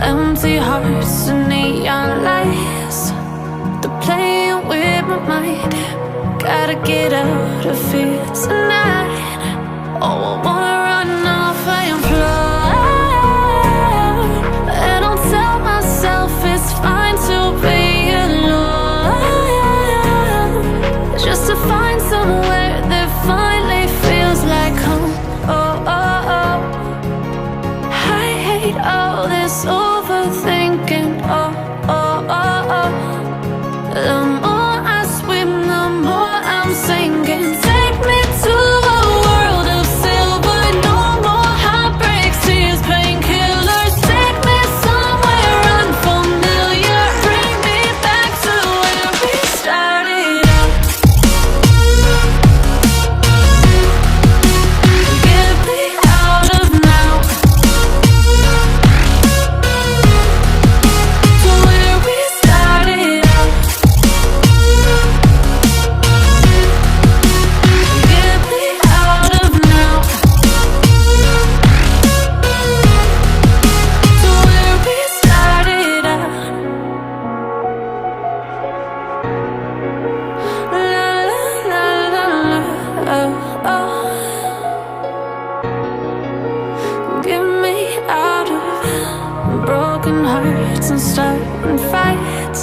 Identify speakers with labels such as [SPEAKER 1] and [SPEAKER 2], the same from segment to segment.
[SPEAKER 1] Empty hearts and neon lights, they're playing with my mind. Gotta get out of here tonight. Oh, I wanna run off and fly. And I'll tell myself it's fine to be alone, just to find somewhere that finally feels like home. Oh, oh, oh. I hate all this overthinking. Oh, oh, oh, oh. The more I swim, the more I'm sinking. Take me to a world of silver. No more heartbreaks, tears, painkillers. Take me somewhere unfamiliar. Bring me back to where we started out. Get me out of now, to where we started out. Get me out of now, to where we started out. La la la la la, oh, oh. Get me out of broken hearts and starting fights,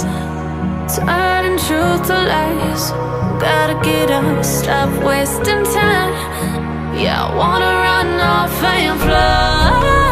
[SPEAKER 1] turning truth to lies. Gotta get up, stop wasting time. Yeah, I wanna run off and fly.